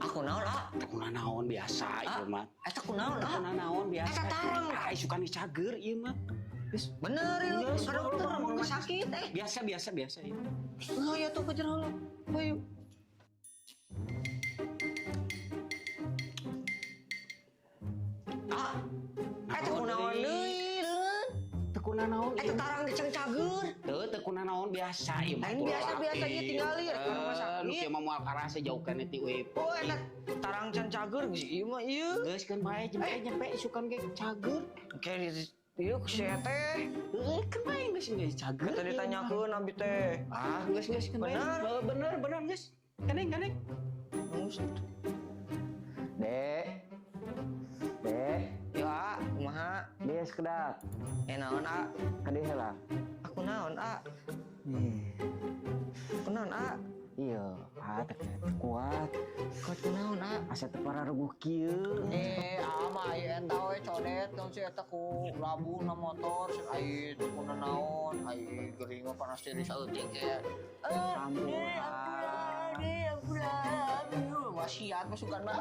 Aku naon ah? Tekuna naon biasa ieu mah. Eta kunaon ah? Tekuna naon biasa. Eta tarang. Suka cager ieu mah. Bener ya, Geus, ke dokter baru rumah sakit Biasa ya. Oh ya tuh kejar lo. Ayo. Ah, eta kunaon deui, Leun? Tekuna naon Eta tarang diceng cager. Teu tekuna naon biasa ieu mah. Lain biasa-biasa ieu tinggali ke rumah sakit. Lu kieu mah moal karasa jauhkan ti we. Oh, eta tarang can cager geus ieu mah ieu. Geus kan bae nyampe isukan ge cager. Kayak ieu sia teh. Kan bae geus cager. Kita ditanyakeun abi teh. Geus kan bae. Bener geus. Ganeng. Dek, Yo, kumaha? dia sekedap. Naon, A? Kadeh lah. Aku naon, A? Aku naon, A? Iya, teh kuat. Kau naon, A? Asa teu para ruguh kieu. Ama ieu eta we codet naon si eta ku labu na motor si ai kuna naon ai geuring mah panas teh saeutik ya. Ampun. Ampun. Wasiat masukan mah.